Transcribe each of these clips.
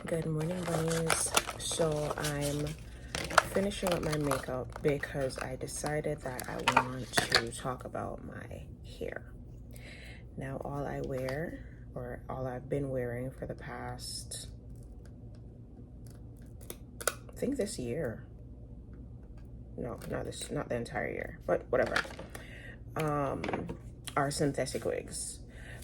Good morning, bunnies. So I'm finishing up my makeup because I decided that I want to talk about my hair. Now, all I wear, or all I've been wearing for the past, I think this year. No, not the entire year, but whatever. Are synthetic wigs.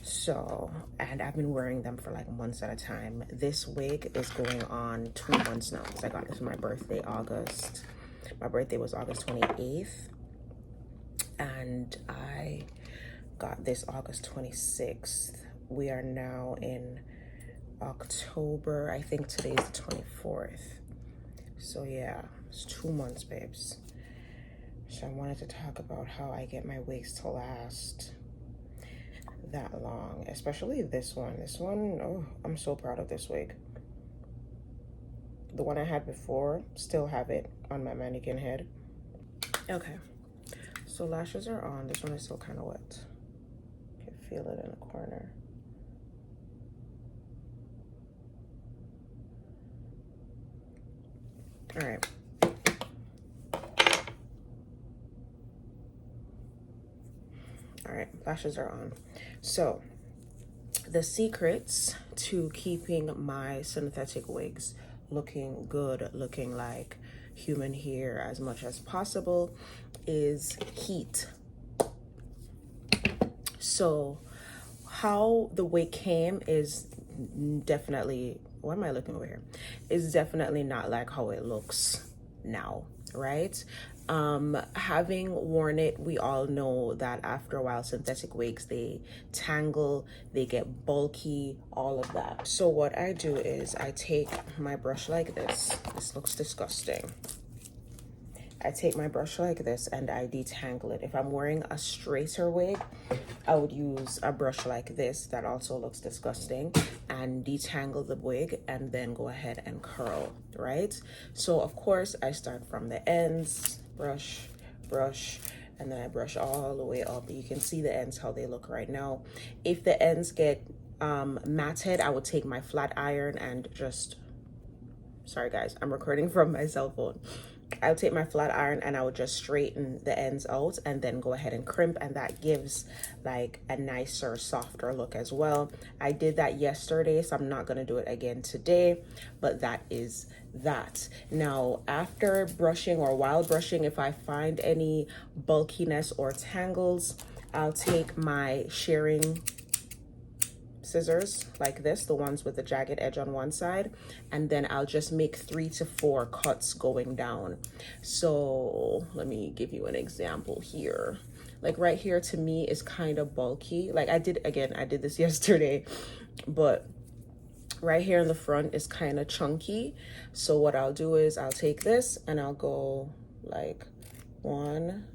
So, and I've been wearing them for like months at a time. This wig is going on 2 months now because I got this for my birthday, August. My birthday was August 28th. And I got this August 26th. We are now in October. I think today's the 24th. So yeah, it's 2 months, babes. So I wanted to talk about how I get my wigs to last that long, especially this one. Oh, I'm so proud of this wig. The one I had before, still have it on my mannequin head. Okay, so lashes are on. This one is still kind of wet. You can feel it in the corner. All right. All right, lashes are on. So the secrets to keeping my synthetic wigs looking good, looking like human hair as much as possible, is heat. So how the wig came is definitely, why am I looking over here? Is definitely not like how it looks now, right? Having worn it, we all know that after a while synthetic wigs, they tangle, they get bulky, all of that. So what I do is I take my brush like this. This looks disgusting. I take my brush like this and I detangle it. If I'm wearing a straighter wig, I would use a brush like this that also looks disgusting and detangle the wig and then go ahead and curl, right? So of course I start from the ends, brush, and then I brush all the way up. You can see the ends, how they look right now. If the ends get matted, I would take my flat iron and just, sorry guys, I'm recording from my cell phone. I'll take my flat iron and I would just straighten the ends out and then go ahead and crimp, and that gives like a nicer, softer look as well. I did that yesterday, so I'm not going to do it again today, but that is that. Now, after brushing or while brushing, if I find any bulkiness or tangles, I'll take my shearing scissors like this, the ones with the jagged edge on one side, and then I'll just make 3 to 4 cuts going down. So let me give you an example here. Like right here to me is kind of bulky. Like I did this yesterday, but right here in the front is kind of chunky. So what I'll do is I'll take this and I'll go like 1,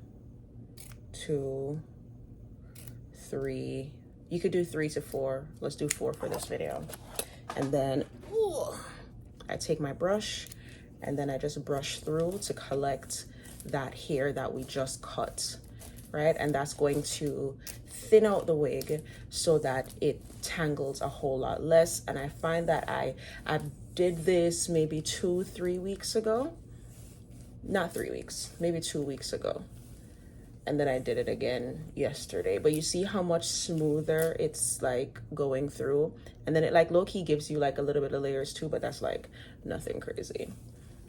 2, 3. You could do 3 to 4. Let's do 4 for this video. And then I take my brush and then I just brush through to collect that hair that we just cut, right? And that's going to thin out the wig so that it tangles a whole lot less. And I find that I did this maybe 2-3 weeks ago. Not 3 weeks, maybe 2 weeks ago. And then I did it again yesterday. But you see how much smoother it's like going through. And then it like low-key gives you like a little bit of layers too, but that's like nothing crazy.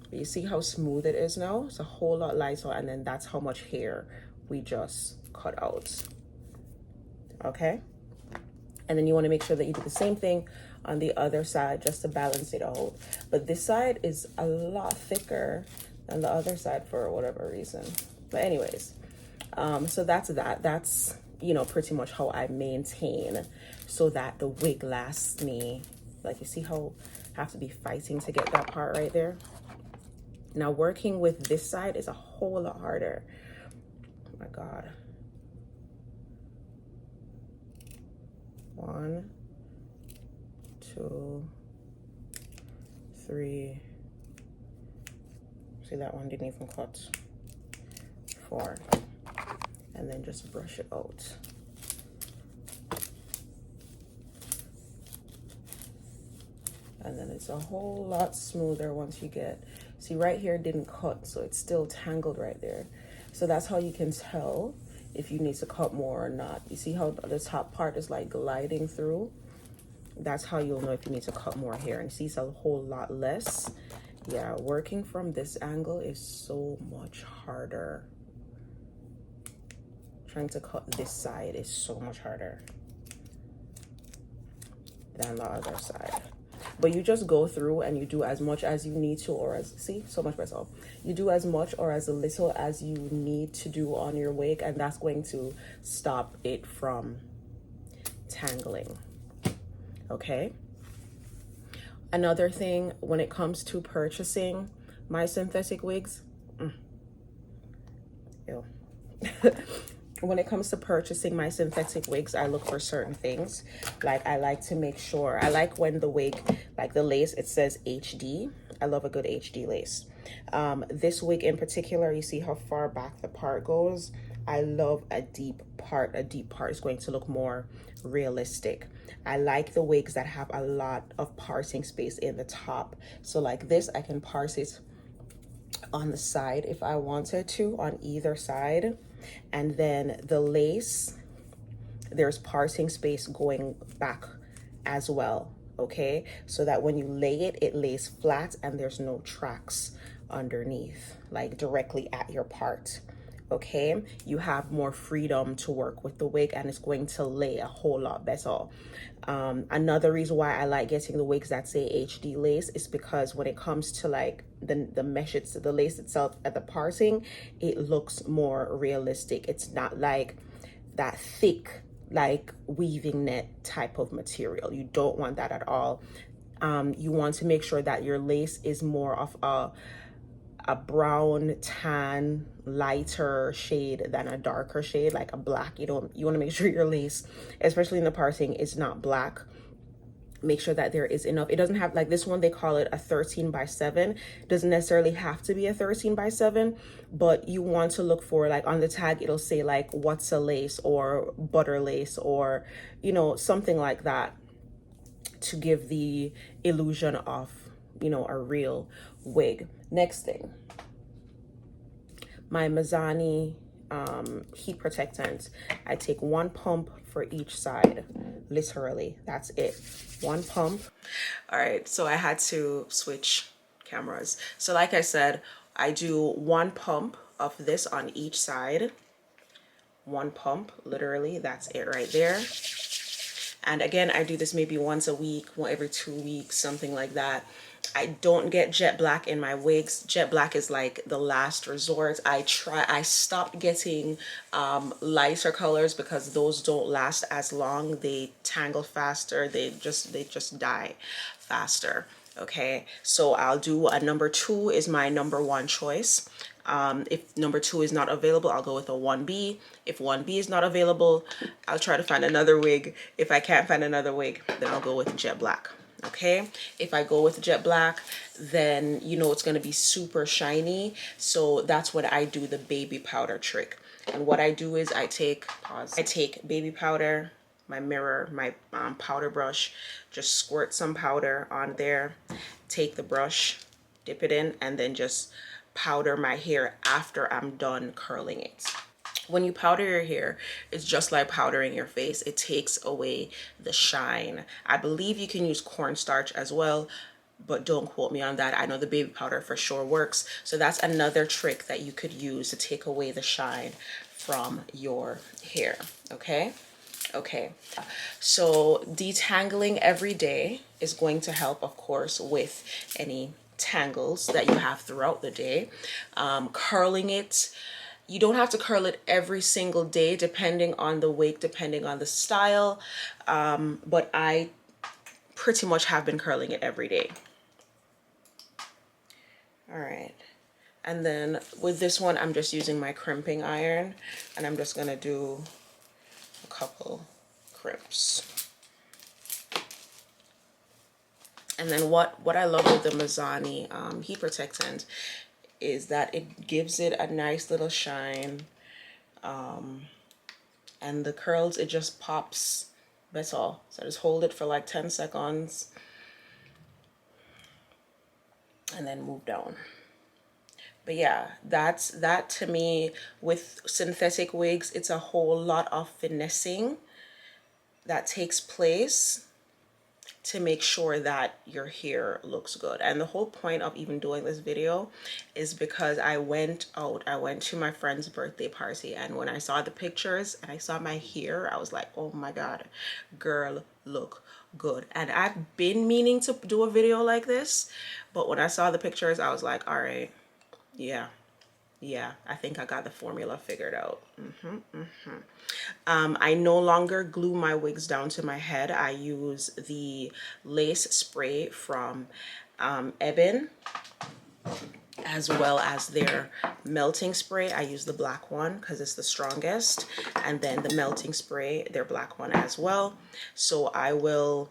But you see how smooth it is now? It's a whole lot lighter, and then that's how much hair we just cut out. Okay? And then you want to make sure that you do the same thing on the other side just to balance it out. But this side is a lot thicker than the other side for whatever reason. But anyways, so that's you know, pretty much how I maintain so that the wig lasts me. Like you see how I have to be fighting to get that part right there. Now working with this side is a whole lot harder. Oh my God. 1, 2, 3. See, that one didn't even cut. 4. And then just brush it out. And then it's a whole lot smoother once you get, see right here it didn't cut, so it's still tangled right there. So that's how you can tell if you need to cut more or not. You see how the top part is like gliding through? That's how you'll know if you need to cut more hair. And see, it's a whole lot less. Yeah, working from this angle is so much harder. Trying to cut this side is so much harder than the other side. But you just go through and you do as much as you need to, or as, see, so much better. You do as much or as little as you need to do on your wig, and that's going to stop it from tangling. Okay. Another thing, when it comes to purchasing my synthetic wigs, ew. When it comes to purchasing my synthetic wigs, I look for certain things. Like I like to make sure, I like when the wig, like the lace, it says HD. I love a good HD lace. This wig in particular, you see how far back the part goes? I love a deep part. A deep part is going to look more realistic. I like the wigs that have a lot of parsing space in the top. So like this, I can parse it on the side if I wanted to, on either side. And then the lace, there's parsing space going back as well, okay? So that when you lay it, it lays flat and there's no tracks underneath, like directly at your part, okay? You have more freedom to work with the wig and it's going to lay a whole lot better. Another reason why I like getting the wigs that say HD lace is because when it comes to like the mesh, it's the lace itself at the parsing, it looks more realistic. It's not like that thick, like weaving net type of material. You don't want that at all. You want to make sure that your lace is more of a brown, tan, lighter shade than a darker shade, like a black. You want to make sure your lace, especially in the parsing, is not black. Make sure that there is enough. It doesn't have, like this one, they call it a 13x7. Doesn't necessarily have to be a 13x7, but you want to look for, like on the tag, it'll say like, what's a lace or butter lace or, you know, something like that to give the illusion of, you know, a real wig. Next thing, my Mazzani heat protectant. I take one pump for each side, literally, that's it, one pump. All right, so I had to switch cameras. So like I said, I do one pump of this on each side, one pump, literally, that's it right there. And again, I do this maybe once a week, every 2 weeks, something like that. I don't get jet black in my wigs. Jet black is like the last resort. I stopped getting lighter colors because those don't last as long. They tangle faster. They just die faster. Okay, so I'll do a number 2 is my number 1 choice. If number 2 is not available, I'll go with a 1B. If 1B is not available, I'll try to find another wig. If I can't find another wig, then I'll go with jet black. Okay, if I go with jet black, then you know it's going to be super shiny. So that's when I do the baby powder trick. And what I do is I take baby powder, my mirror, my powder brush, just squirt some powder on there, take the brush, dip it in, and then just powder my hair after I'm done curling it. When you powder your hair, it's just like powdering your face. It takes away the shine. I believe you can use cornstarch as well, but don't quote me on that. I know the baby powder for sure works. So that's another trick that you could use to take away the shine from your hair, okay? Okay, so detangling every day is going to help, of course, with any tangles that you have throughout the day. Curling it, you don't have to curl it every single day, depending on the wig, depending on the style, but I pretty much have been curling it every day. All right, and then with this one, I'm just using my crimping iron, and I'm just gonna do a couple crimps. And then what I love with the Mazzani heat protectant is that it gives it a nice little shine, and the curls, it just pops, that's all. So just hold it for like 10 seconds, and then move down. But yeah, that to me. With synthetic wigs, it's a whole lot of finessing that takes place to make sure that your hair looks good. And the whole point of even doing this video is because I went to my friend's birthday party, and when I saw the pictures and I saw my hair, I was like, oh my god, girl, look good. And I've been meaning to do a video like this, but when I saw the pictures, I was like, all right, yeah, I think I got the formula figured out. I no longer glue my wigs down to my head. I use the lace spray from Ebin, as well as their melting spray. I use the black one because it's the strongest, and then the melting spray, their black one as well. So I will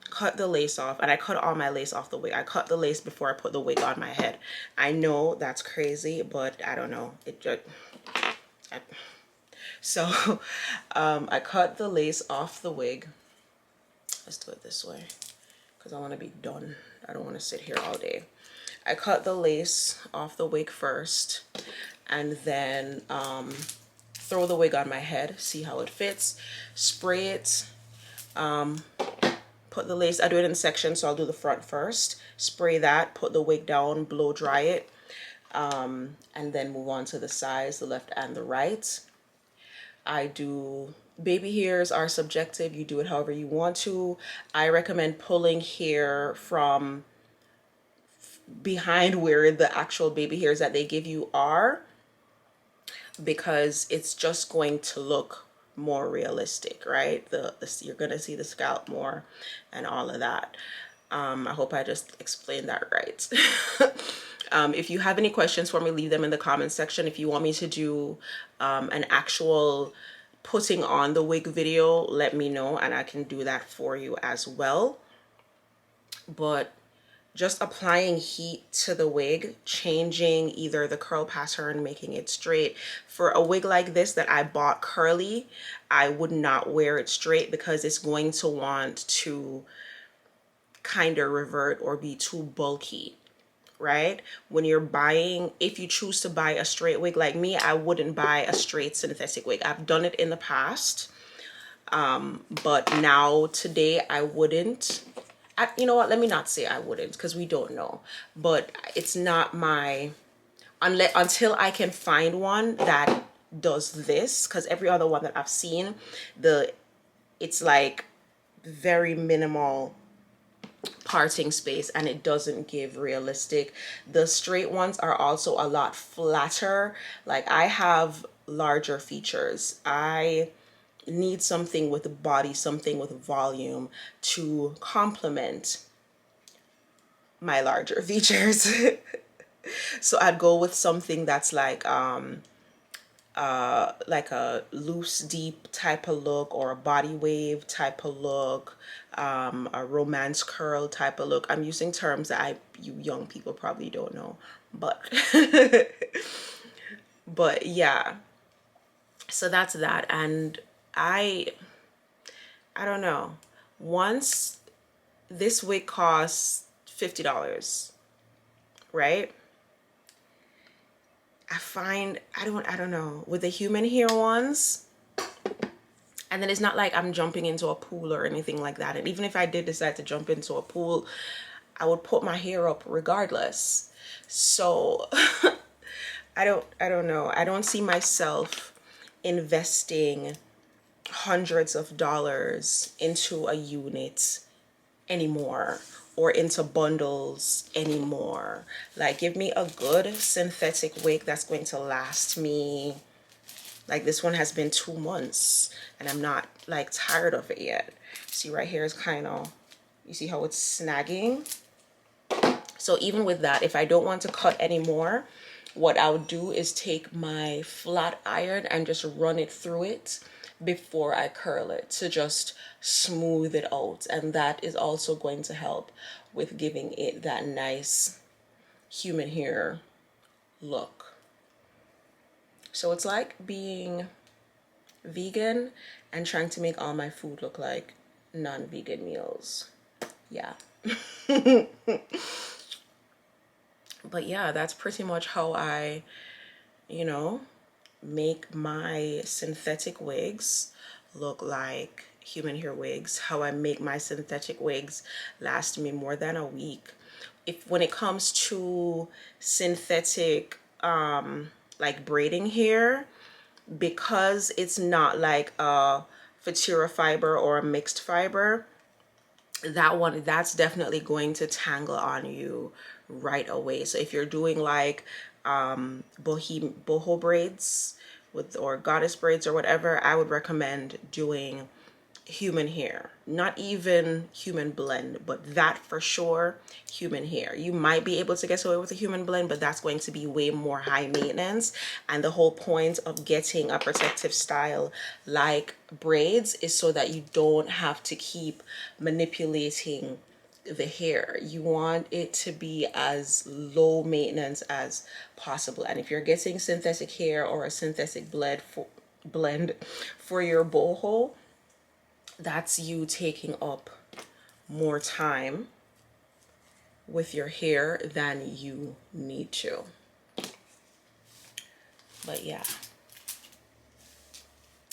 cut the lace off, and I cut all my lace off the wig. I cut the lace before I put the wig on my head. I know that's crazy, but I don't know, it just so I cut the lace off the wig. Let's do it this way because I want to be done. I don't want to sit here all day. I cut the lace off the wig first, and then throw the wig on my head, see how it fits, spray it, put the lace, I do it in sections, so I'll do the front first, spray that, put the wig down, blow dry it, and then move on to the sides, the left and the right. I do, baby hairs are subjective, you do it however you want to. I recommend pulling hair from behind where the actual baby hairs that they give you are, because it's just going to look more realistic, right? You're gonna see the scalp more and all of that. I hope I just explained that right. If you have any questions for me, leave them in the comment section. If you want me to do an actual putting on the wig video, let me know and I can do that for you as well. But just applying heat to the wig, changing either the curl pattern, making it straight. For a wig like this that I bought curly, I would not wear it straight because it's going to want to kind of revert or be too bulky, right? When you're buying, if you choose to buy a straight wig like me, I wouldn't buy a straight synthetic wig. I've done it in the past, but now today I wouldn't. You know what, let me not say I wouldn't, because we don't know, but it's not my, until I can find one that does this, because every other one that I've seen, it's like very minimal parting space and it doesn't give realistic. The straight ones are also a lot flatter. Like, I have larger features. I need something with body, something with volume to complement my larger features. So I'd go with something that's like a loose deep type of look, or a body wave type of look, a romance curl type of look. I'm using terms that you young people probably don't know, but but yeah, so that's that. And I don't know, once this wig costs $50, right? I find, I don't know, with the human hair ones, and then it's not like I'm jumping into a pool or anything like that. And even if I did decide to jump into a pool, I would put my hair up regardless. So I don't know. I don't see myself investing hundreds of dollars into a unit anymore, or into bundles anymore. Like, give me a good synthetic wig that's going to last me. Like, this one has been 2 months and I'm not like tired of it yet. See, right here is kind of, you see how it's snagging? So even with that, if I don't want to cut anymore, what I would do is take my flat iron and just run it through it before I curl it, to just smooth it out. And that is also going to help with giving it that nice human hair look. So it's like being vegan and trying to make all my food look like non-vegan meals. Yeah. But yeah, that's pretty much how I, you know, make my synthetic wigs look like human hair wigs. How I make my synthetic wigs last me more than a week. If when it comes to synthetic like braiding hair, because it's not like a Fatira fiber or a mixed fiber, that's definitely going to tangle on you right away. So if you're doing like boho braids with, or goddess braids or whatever, I would recommend doing human hair, not even human blend, but that for sure, human hair. You might be able to get away with a human blend, but that's going to be way more high maintenance. And the whole point of getting a protective style like braids is so that you don't have to keep manipulating the hair. You want it to be as low maintenance as possible. And if you're getting synthetic hair or a synthetic blend for your boho, that's you taking up more time with your hair than you need to. But yeah.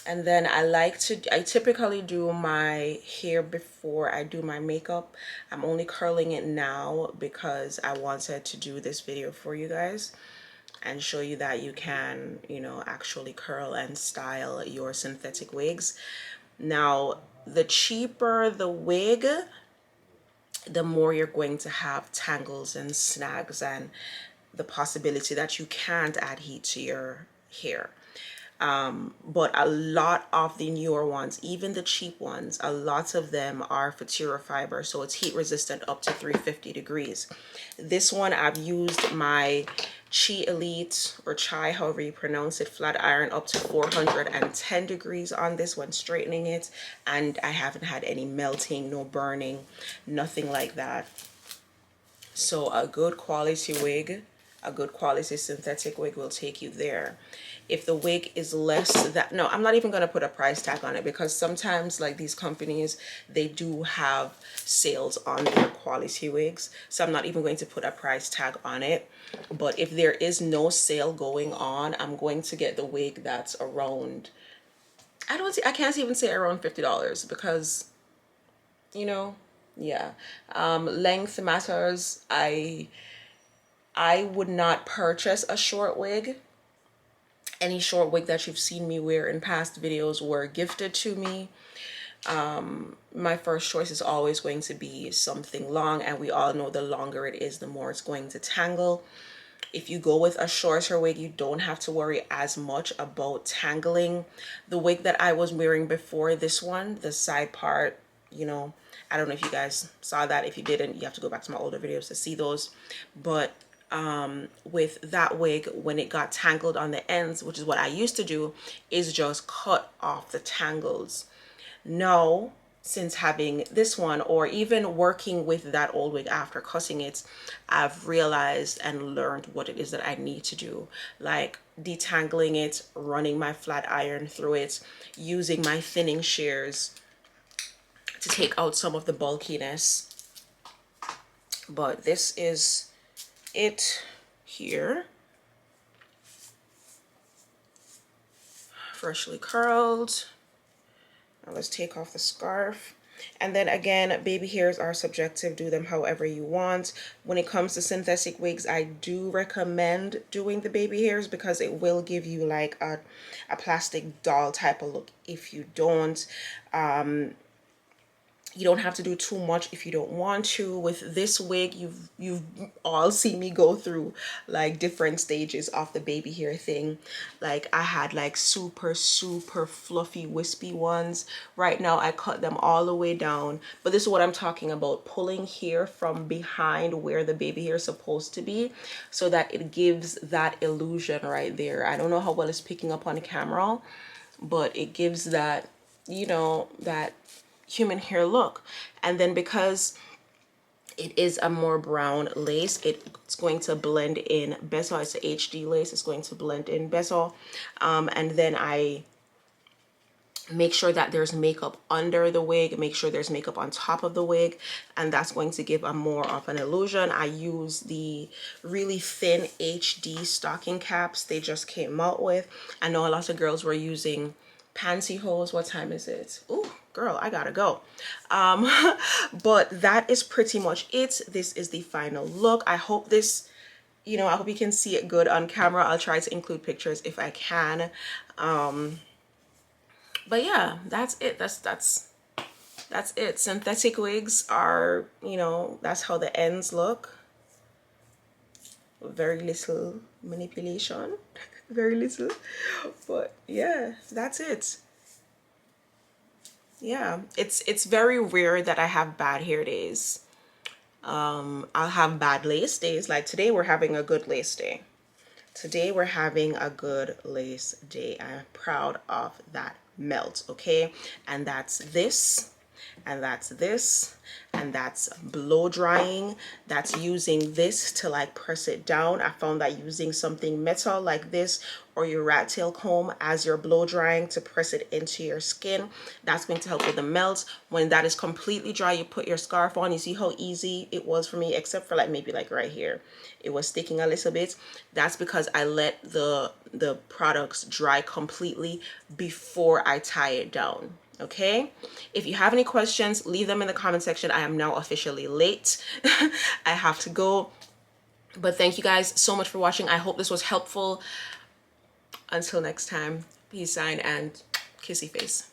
And then I typically do my hair before I do my makeup. I'm only curling it now because I wanted to do this video for you guys and show you that you can, you know, actually curl and style your synthetic wigs. Now, the cheaper the wig, the more you're going to have tangles and snags and the possibility that you can't add heat to your hair. But a lot of the newer ones, even the cheap ones, a lot of them are Fatira fiber, so it's heat resistant up to 350 degrees. This one, I've used my Chi Elite, or Chai, however you pronounce it, flat iron up to 410 degrees on this one, straightening it, and I haven't had any melting, no burning, nothing like that. So a good quality wig, a good quality synthetic wig will take you there. If the wig is less that, no, I'm not even going to put a price tag on it, because sometimes like these companies, they do have sales on their quality wigs. So I'm not even going to put a price tag on it. But if there is no sale going on, I'm going to get the wig that's around, I can't even say around $50, because, you know, yeah, length matters. I would not purchase a short wig. Any short wig that you've seen me wear in past videos were gifted to me. My first choice is always going to be something long, and we all know the longer it is, the more it's going to tangle. If you go with a shorter wig, you don't have to worry as much about tangling. The wig that I was wearing before this one, the side part, you know, I don't know if you guys saw that. If you didn't, you have to go back to my older videos to see those. But with that wig, when it got tangled on the ends, which is what I used to do, is just cut off the tangles. Now, since having this one, or even working with that old wig after cutting it, I've realized and learned what it is that I need to do, like detangling it, running my flat iron through it, using my thinning shears to take out some of the bulkiness. But this is it here, freshly curled. Now let's take off the scarf. And then again, baby hairs are subjective. Do them however you want. When it comes to synthetic wigs, I do recommend doing the baby hairs, because it will give you like a plastic doll type of look if you don't. You don't have to do too much if you don't want to. With this wig, you've all seen me go through like different stages of the baby hair thing. Like I had like super fluffy wispy ones. Right now I cut them all the way down, but this is what I'm talking about, pulling hair from behind where the baby hair is supposed to be, so that it gives that illusion right there. I don't know how well it's picking up on the camera, but it gives that, you know, that human hair look. And then because it is a more brown lace, it's going to blend in better. It's a HD lace, it's going to blend in better. And then I make sure that there's makeup under the wig, make sure there's makeup on top of the wig, and that's going to give a more of an illusion. I use the really thin HD stocking caps they just came out with. I know a lot of girls were using pantyhose. What time is it? Ooh, girl, I gotta go. But that is pretty much it. This is the final look. I hope this, you know, I hope you can see it good on camera. I'll try to include pictures if I can. But yeah, that's it. That's it. Synthetic wigs are, you know, that's how the ends look. Very little manipulation. Very little. But yeah, that's it. Yeah, it's very rare that I have bad hair days. I'll have bad lace days. Like today we're having a good lace day. Today we're having a good lace day. I'm proud of that melt, okay? And that's this, and that's this, and that's blow drying. That's using this to like press it down. I found that using something metal like this or your rat tail comb as you're blow drying to press it into your skin, that's going to help with the melt. When that is completely dry, you put your scarf on. You see how easy it was for me, except for like maybe like right here, it was sticking a little bit. That's because I let the products dry completely before I tie it down. Okay, if you have any questions, leave them in the comment section. I am now officially late. I have to go, but thank you guys so much for watching. I hope this was helpful. Until next time, peace sign and kissy face.